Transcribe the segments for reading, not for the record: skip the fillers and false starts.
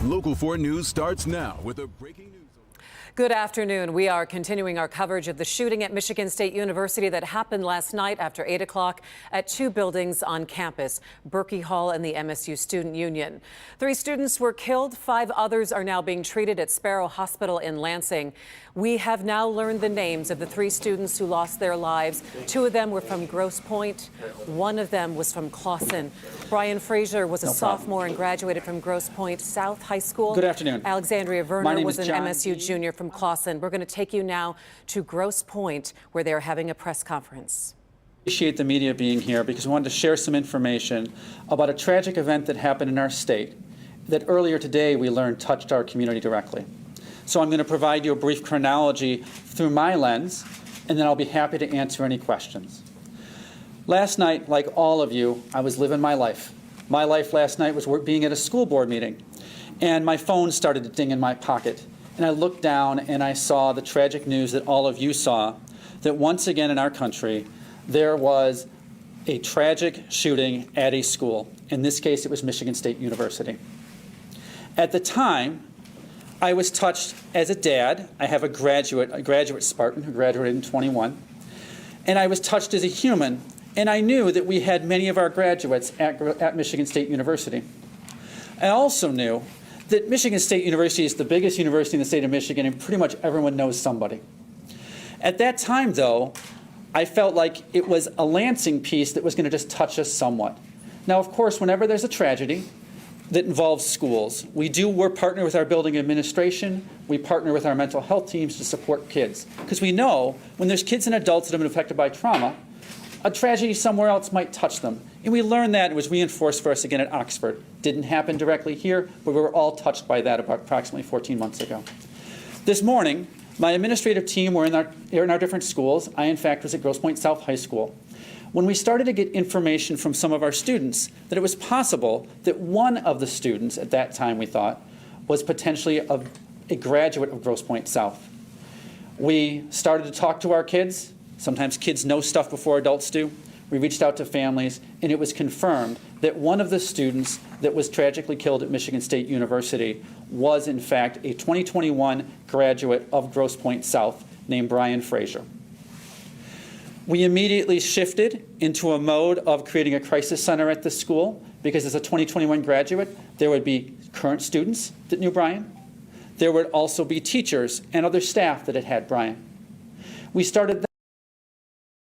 Local 4 News starts now with a breaking news. Good afternoon. We are continuing our coverage of the shooting at Michigan State University that happened last night after 8 o'clock at two buildings on campus, Berkey Hall and the MSU Student Union. 3 students were killed. 5 others are now being treated at Sparrow Hospital in Lansing. We have now learned the names of the 3 students who lost their lives. 2 of them were from Grosse Pointe. 1 of them was from Clawson. Brian Frazier was a sophomore and graduated from Grosse Pointe South High School. Good afternoon. Alexandria Verner was an Jon MSU Dean. junior from Clawson. We're going to take you now to Grosse Pointe, where they're having a press conference. Appreciate the media being here because we wanted to share some information about a tragic event that happened in our state that earlier today we learned touched our community directly. So I'm going to provide you a brief chronology through my lens, and then I'll be happy to answer any questions. Last night, like all of you, I was living my life. My life last night was being at a school board meeting, and my phone started to ding in my pocket. And I looked down and I saw the tragic news that all of you saw, that once again in our country, there was a tragic shooting at a school. In this case, it was Michigan State University. At the time, I was touched as a dad. I have a graduate Spartan who graduated in 21. And I was touched as a human. And I knew that we had many of our graduates at Michigan State University. I also knew that Michigan State University is the biggest university in the state of Michigan, and pretty much everyone knows somebody. At that time, though, I felt like it was a Lansing piece that was going to just touch us somewhat. Now, of course, whenever there's a tragedy that involves schools, we're partner with our building administration, we partner with our mental health teams to support kids. Because we know when there's kids and adults that have been affected by trauma, a tragedy somewhere else might touch them. And we learned that. It was reinforced for us again at Oxford. Didn't happen directly here, but we were all touched by that about approximately 14 months ago. This morning, my administrative team were in our different schools. I, in fact, was at Grosse Pointe South High School. When we started to get information from some of our students that it was possible that one of the students at that time, we thought, was potentially a graduate of Grosse Pointe South. We started to talk to our kids. Sometimes kids know stuff before adults do. We reached out to families, and it was confirmed that one of the students that was tragically killed at Michigan State University was, in fact, a 2021 graduate of Grosse Pointe South named Brian Frazier. We immediately shifted into a mode of creating a crisis center at the school because as a 2021 graduate, there would be current students that knew Brian. There would also be teachers and other staff that had had Brian. We started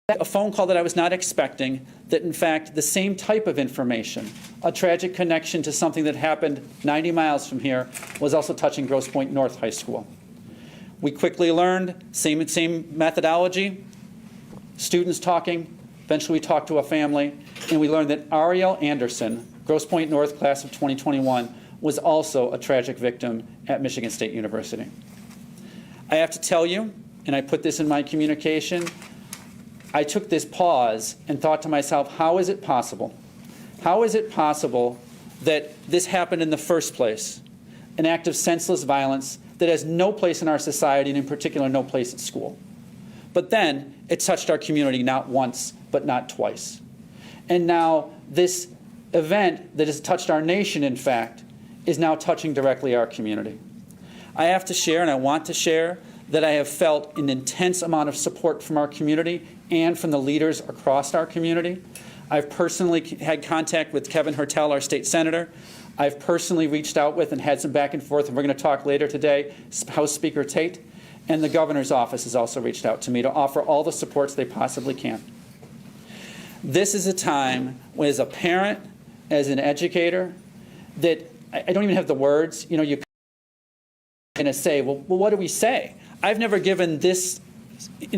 a phone call that I was not expecting, that in fact the same type of information, a tragic connection to something that happened 90 miles from here, was also touching Grosse Pointe North High School. We quickly learned, same methodology, students talking, eventually we talked to a family, and we learned that Ariel Anderson, Grosse Pointe North class of 2021, was also a tragic victim at Michigan State University. I have to tell you, and I put this in my communication, I took this pause and thought to myself, how is it possible? How is it possible that this happened in the first place? An act of senseless violence that has no place in our society, and in particular no place at school. But then it touched our community not once, but not twice. And now this event that has touched our nation, in fact, is now touching directly our community. I have to share, and I want to share, that I have felt an intense amount of support from our community and from the leaders across our community. I've personally had contact with Kevin Hertel, our state senator. I've personally reached out with and had some back and forth, and we're going to talk later today, House Speaker Tate, and the governor's office has also reached out to me to offer all the supports they possibly can. This is a time when, as a parent, as an educator, that I don't even have the words. You know, you kind of say, well, what do we say? I've never given this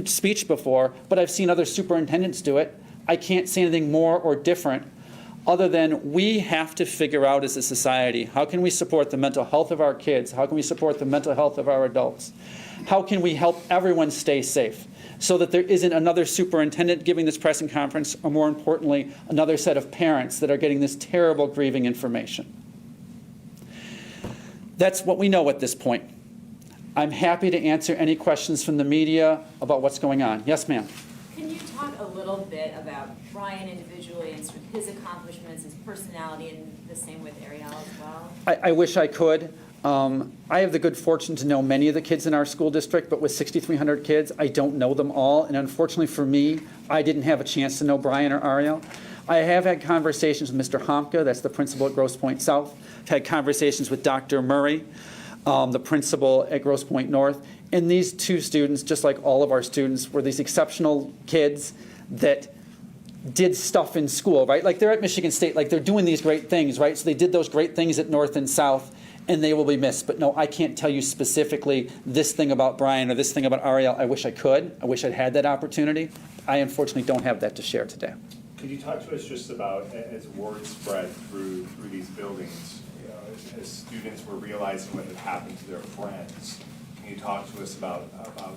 speech before, but I've seen other superintendents do it. I can't say anything more or different other than we have to figure out as a society, how can we support the mental health of our kids? How can we support the mental health of our adults? How can we help everyone stay safe so that there isn't another superintendent giving this press conference, or more importantly, another set of parents that are getting this terrible grieving information? That's what we know at this point. I'm happy to answer any questions from the media about what's going on. Yes, ma'am. Can you talk a little little bit about Brian individually and sort of his accomplishments, his personality, and the same with Ariel as well? I wish I could. I have the good fortune to know many of the kids in our school district, but with 6,300 kids, I don't know them all. And unfortunately for me, I didn't have a chance to know Brian or Ariel. I have had conversations with Mr. Homka, that's the principal at Grosse Pointe South. I've had conversations with Dr. Murray, the principal at Grosse Pointe North. And these two students, just like all of our students, were these exceptional kids that did stuff in school, right? Like they're at Michigan State, like they're doing these great things, right? So they did those great things at North and South, and they will be missed. But no, I can't tell you specifically this thing about Brian or this thing about Ariel. I wish I could. I wish I'd had that opportunity. I unfortunately don't have that to share today. Could you talk to us just about, as word spread through these buildings, you know, as students were realizing what had happened to their friends? Can you talk to us about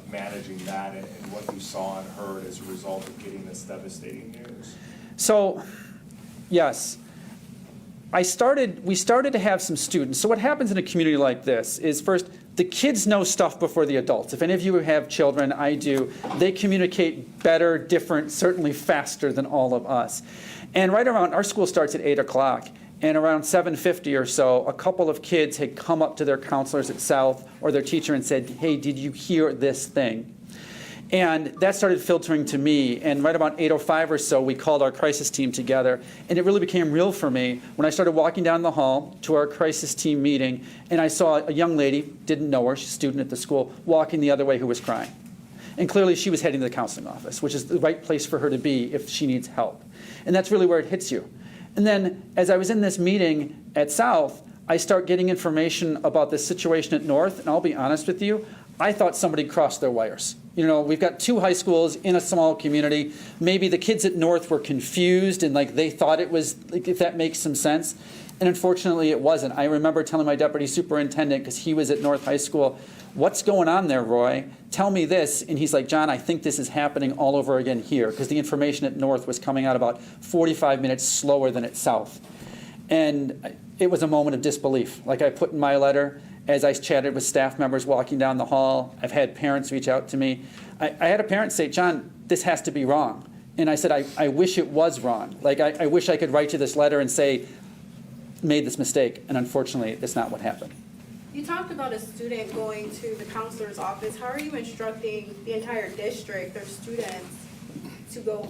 managing that and what you saw and heard as a result of getting this devastating news? So, yes. We started to have some students. So what happens in a community like this is, first, the kids know stuff before the adults. If any of you have children, I do, they communicate better, different, certainly faster than all of us. And right around, our school starts at 8 o'clock. And around 7:50 or so, a couple of kids had come up to their counselors at South or their teacher and said, hey, did you hear this thing? And that started filtering to me. And right about 8:05 or so, we called our crisis team together. And it really became real for me when I started walking down the hall to our crisis team meeting, and I saw a young lady, didn't know her, she's a student at the school, walking the other way who was crying. And clearly she was heading to the counseling office, which is the right place for her to be if she needs help. And that's really where it hits you. And then as I was in this meeting at South, I start getting information about this situation at North, and I'll be honest with you, I thought somebody crossed their wires. You know, we've got two high schools in a small community. Maybe the kids at North were confused and like they thought it was, like, if that makes some sense. And unfortunately it wasn't. I remember telling my deputy superintendent, because he was at North High School, what's going on there, Roy? Tell me this. And he's like, John, I think this is happening all over again here, because the information at North was coming out about 45 minutes slower than at South. And it was a moment of disbelief. Like I put in my letter, as I chatted with staff members walking down the hall, I've had parents reach out to me. I had a parent say, John, this has to be wrong. And I said, I wish it was wrong. Like I wish I could write you this letter and say, made this mistake. And unfortunately, that's not what happened. You talked about a student going to the counselor's office. How are you instructing the entire district or students to go?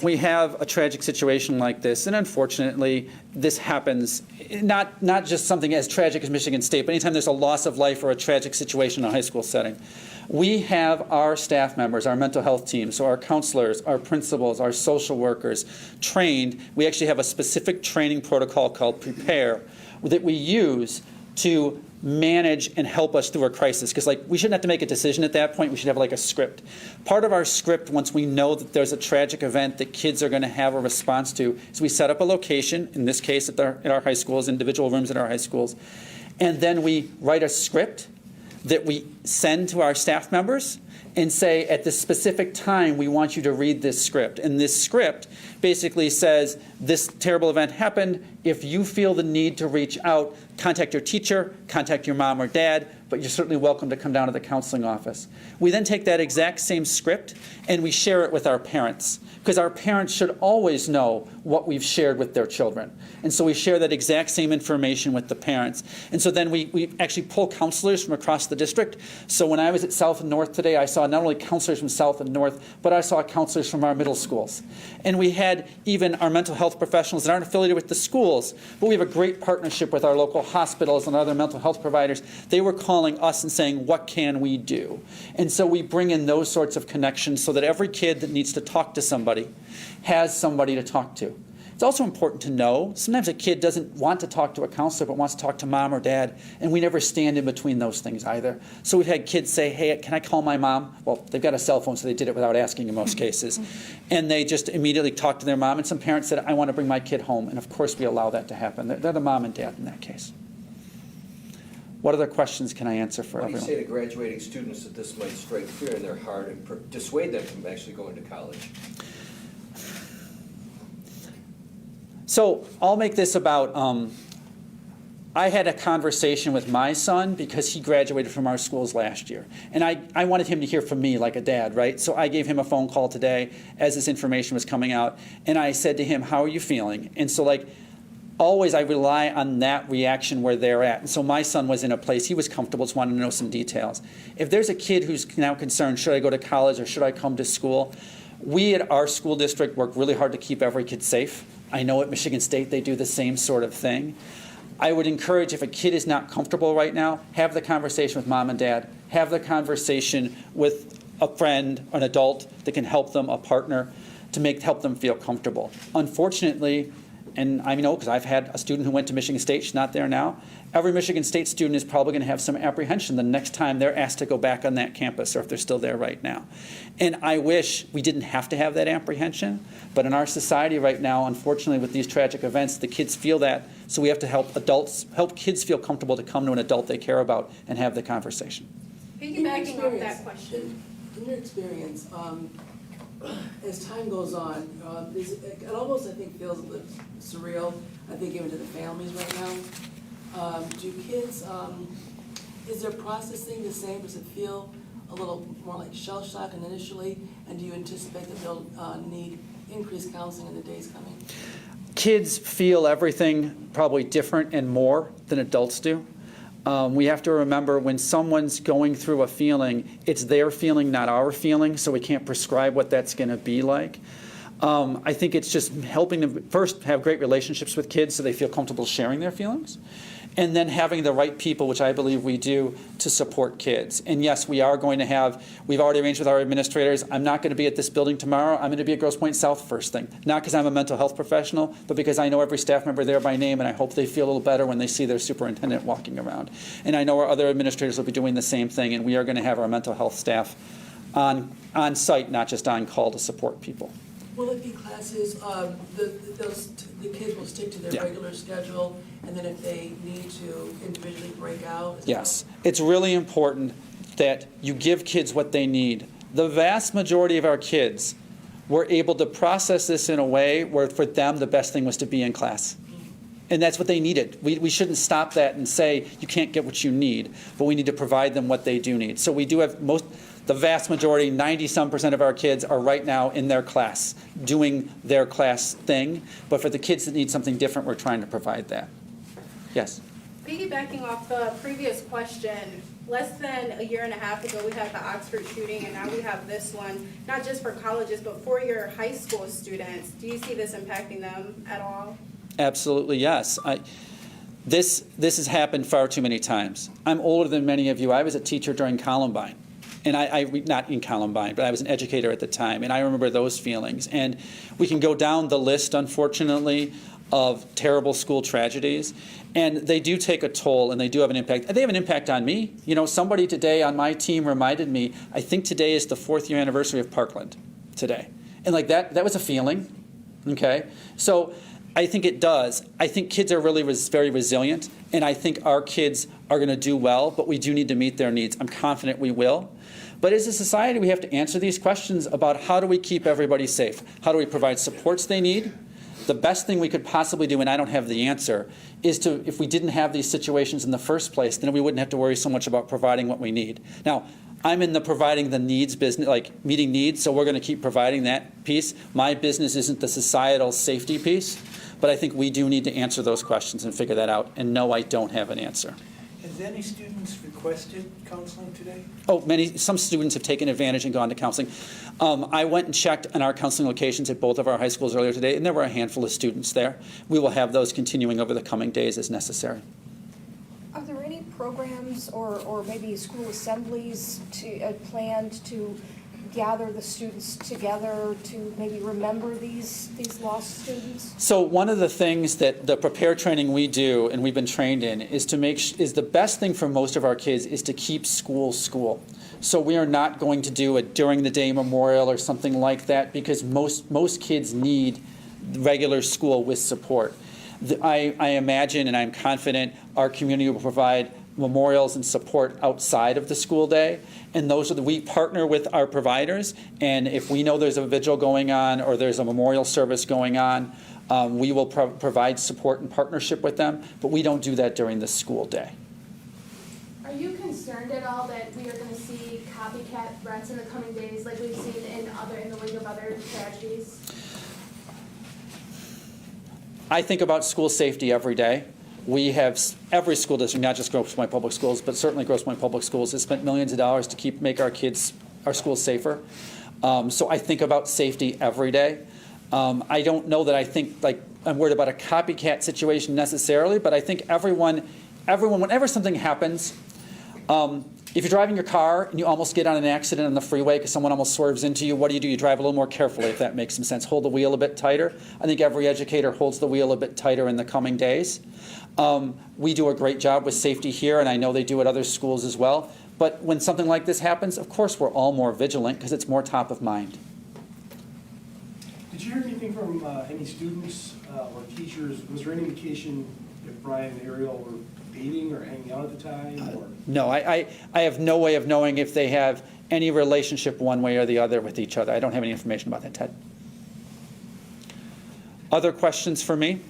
We have a tragic situation like this, and unfortunately, this happens, not just something as tragic as Michigan State, but anytime there's a loss of life or a tragic situation in a high school setting. We have our staff members, our mental health team, so our counselors, our principals, our social workers trained. We actually have a specific training protocol called Prepare that we use to manage and help us through a crisis, because we shouldn't have to make a decision at that point. We should have a script. Part of our script, once we know that there's a tragic event that kids are going to have a response to, is we set up a location, in this case at our high schools, individual rooms at our high schools, and then we write a script that we send to our staff members and say, at this specific time, we want you to read this script. And this script basically says, this terrible event happened. If you feel the need to reach out, contact your teacher, contact your mom or dad, but you're certainly welcome to come down to the counseling office. We then take that exact same script and we share it with our parents, because our parents should always know what we've shared with their children. And so we share that exact same information with the parents. And so then we actually pull counselors from across the district. So when I was at South and North today, I saw not only counselors from South and North, but I saw counselors from our middle schools. And we had even our mental health professionals that aren't affiliated with the schools, but we have a great partnership with our local hospitals and other mental health providers. They were calling us and saying, what can we do? And so we bring in those sorts of connections so that every kid that needs to talk to somebody has somebody to talk to. It's also important to know, sometimes a kid doesn't want to talk to a counselor but wants to talk to mom or dad, and we never stand in between those things either. So we've had kids say, hey, can I call my mom? Well, they've got a cell phone, so they did it without asking in most cases. And they just immediately talked to their mom, and some parents said, I want to bring my kid home, and of course we allow that to happen. They're the mom and dad in that case. What other questions can I answer for everyone? What do you say to graduating students that this might strike fear in their heart and dissuade them from actually going to college? So I'll make this about I had a conversation with my son because he graduated from our schools last year. And I wanted him to hear from me like a dad, right? So I gave him a phone call today as this information was coming out. And I said to him, how are you feeling? And so always I rely on that reaction where they're at. And so my son was in a place, he was comfortable, just wanted to know some details. If there's a kid who's now concerned, should I go to college or should I come to school? We at our school district work really hard to keep every kid safe. I know at Michigan State they do the same sort of thing. I would encourage, if a kid is not comfortable right now, have the conversation with mom and dad. Have the conversation with a friend, an adult that can help them, a partner, to help them feel comfortable. Unfortunately, and I know because I've had a student who went to Michigan State, she's not there now, every Michigan State student is probably going to have some apprehension the next time they're asked to go back on that campus, or if they're still there right now. And I wish we didn't have to have that apprehension, but in our society right now, unfortunately with these tragic events, the kids feel that, so we have to help kids feel comfortable to come to an adult they care about and have the conversation. Piggybacking off that question. In your experience, as time goes on, it almost, I think, feels a bit surreal, I think, even to the families right now. Do kids, is their processing the same? Does it feel a little more like shell shock initially? And do you anticipate that they'll need increased counseling in the days coming? Kids feel everything probably different and more than adults do. We have to remember when someone's going through a feeling, it's their feeling, not our feeling, so we can't prescribe what that's going to be like. I think it's just helping them first have great relationships with kids so they feel comfortable sharing their feelings, and then having the right people, which I believe we do, to support kids. And yes, we are going to have, we've already arranged with our administrators, I'm not going to be at this building tomorrow, I'm going to be at Grosse Pointe South first thing. Not because I'm a mental health professional, but because I know every staff member there by name, and I hope they feel a little better when they see their superintendent walking around. And I know our other administrators will be doing the same thing, and we are going to have our mental health staff on site, not just on call to support people. Will it be classes, the kids will stick to their regular schedule, and then if they need to individually break out? Yes. It's really important that you give kids what they need. The vast majority of our kids were able to process this in a way where for them the best thing was to be in class. And that's what they needed. We shouldn't stop that and say you can't get what you need, but we need to provide them what they do need. So we do have the vast majority, 90-some% of our kids are right now in their class, doing their class thing. But for the kids that need something different, we're trying to provide that. Yes? Piggybacking off the previous question, less than a year and a half ago, we had the Oxford shooting, and now we have this one, not just for colleges, but for your high school students. Do you see this impacting them at all? Absolutely, yes. This has happened far too many times. I'm older than many of you. I was a teacher during Columbine. And I not in Columbine, but I was an educator at the time, and I remember those feelings. And we can go down the list, unfortunately, of terrible school tragedies, and they do take a toll, and they do have an impact. They have an impact on me. You know, somebody today on my team reminded me, I think today is the 4th year anniversary of Parkland today. And like that was a feeling, okay? So I think it does. I think kids are really very resilient, and I think our kids are going to do well, but we do need to meet their needs. I'm confident we will. But as a society, we have to answer these questions about how do we keep everybody safe? How do we provide supports they need? The best thing we could possibly do, and I don't have the answer, is to, if we didn't have these situations in the first place, then we wouldn't have to worry so much about providing what we need. Now, I'm in the providing the needs business, like meeting needs, so we're going to keep providing that piece. My business isn't the societal safety piece, but I think we do need to answer those questions and figure that out. And no, I don't have an answer. Has any students requested counseling today? Oh, some students have taken advantage and gone to counseling. I went and checked on our counseling locations at both of our high schools earlier today, and there were a handful of students there. We will have those continuing over the coming days as necessary. Are there any programs or maybe school assemblies planned to gather the students together to maybe remember these lost students? So one of the things that the prepare training we do and we've been trained in is is the best thing for most of our kids is to keep school. So we are not going to do a during the day memorial or something like that because most kids need regular school with support. I imagine and I'm confident our community will provide memorials and support outside of the school day, and we partner with our providers, and if we know there's a vigil going on or there's a memorial service going on, We will provide support and partnership with them, but we don't do that during the school day. Are you concerned at all that we are going to see copycat threats in the coming days, like we've seen in the wake of other tragedies? I think about school safety every day. We have, every school district, not just Grosse Pointe Public Schools, but certainly Grosse Pointe Public Schools, has spent millions of dollars to make our schools safer. So I think about safety every day. I don't know that I think, like, I'm worried about a copycat situation necessarily, but I think everyone, whenever something happens, if you're driving your car and you almost get on an accident on the freeway because someone almost swerves into you, what do? You drive a little more carefully, if that makes some sense. Hold the wheel a bit tighter. I think every educator holds the wheel a bit tighter in the coming days. We do a great job with safety here, and I know they do at other schools as well. But when something like this happens, of course we're all more vigilant because it's more top of mind. Did you hear anything from any students or teachers? Was there any indication if Brian and Ariel were dating or hanging out at the time? Or? No, I have no way of knowing if they have any relationship one way or the other with each other. I don't have any information about that, Ted. Other questions for me?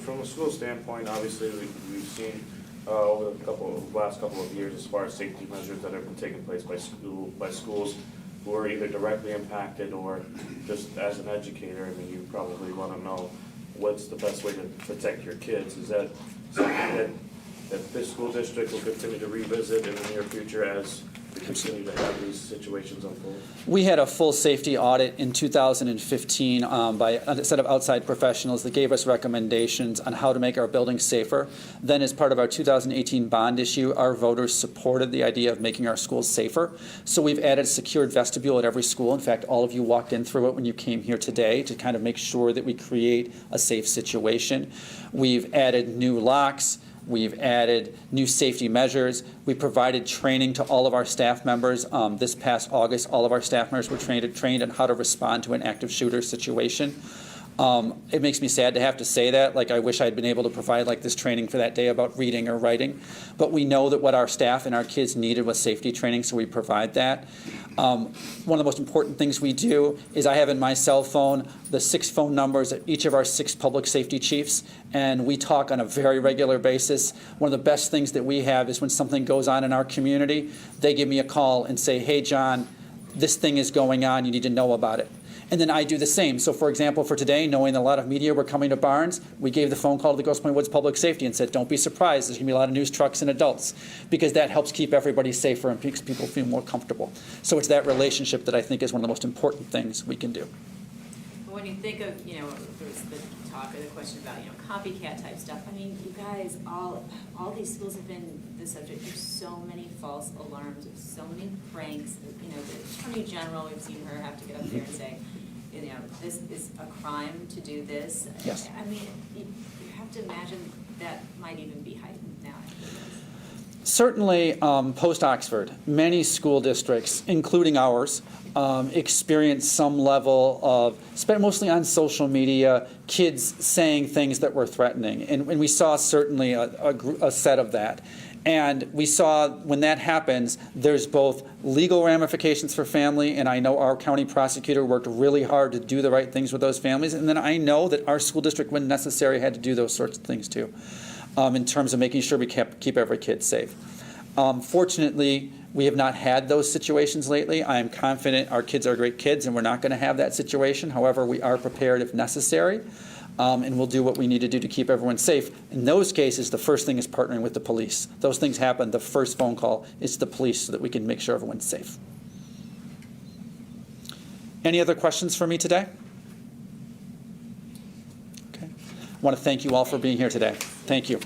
From a school standpoint, obviously we've seen over the last couple of years as far as safety measures that have been taking place by schools who are either directly impacted or just as an educator. I mean, you probably want to know what's the best way to protect your kids. Is that something that this school district will continue to revisit in the near future as we continue to have these situations unfold? We had a full safety audit in 2015 by a set of outside professionals that gave us recommendations on how to make our buildings safer. Then, as part of our 2018 bond issue, our voters supported the idea of making our schools safer. So we've added a secured vestibule at every school. In fact, all of you walked in through it when you came here today to kind of make sure that we create a safe situation. We've added new locks. We've added new safety measures. We provided training to all of our staff members. This past August, all of our staff members were trained on how to respond to an active shooter situation. It makes me sad to have to say that. Like, I wish I'd been able to provide like this training for that day about reading or writing. But we know that what our staff and our kids needed was safety training, so we provide that. One of the most important things we do is I have in my cell phone the 6 phone numbers of each of our 6 public safety chiefs, and we talk on a very regular basis. One of the best things that we have is when something goes on in our community, they give me a call and say, hey, John, this thing is going on, you need to know about it. And then I do the same. So, for example, for today, knowing that a lot of media were coming to Barnes, we gave the phone call to the Grosse Pointe Woods Public Safety and said, don't be surprised, there's going to be a lot of news trucks and adults, because that helps keep everybody safer and makes people feel more comfortable. So it's that relationship that I think is one of the most important things we can do. When you think of, there was the talk or the question about, copycat type stuff. I mean, you guys, all these schools have been the subject of so many false alarms, of so many pranks. The Attorney General, we've seen her have to get up there and say, this is a crime to do this. Yes. I mean, you have to imagine that might even be heightened now. Certainly, post-Oxford, many school districts, including ours, experience some level of, spent mostly on social media, kids saying things that were threatening. And we saw certainly a set of that. And we saw when that happens, there's both legal ramifications for family, and I know our county prosecutor worked really hard to do the right things with those families. And then I know that our school district, when necessary, had to do those sorts of things too, in terms of making sure we keep every kid safe. Fortunately, we have not had those situations lately. I am confident our kids are great kids and we're not going to have that situation. However, we are prepared if necessary, and we'll do what we need to do to keep everyone safe. In those cases, the first thing is partnering with the police. Those things happen. The first phone call is to the police so that we can make sure everyone's safe. Any other questions for me today? Okay. I want to thank you all for being here today. Thank you.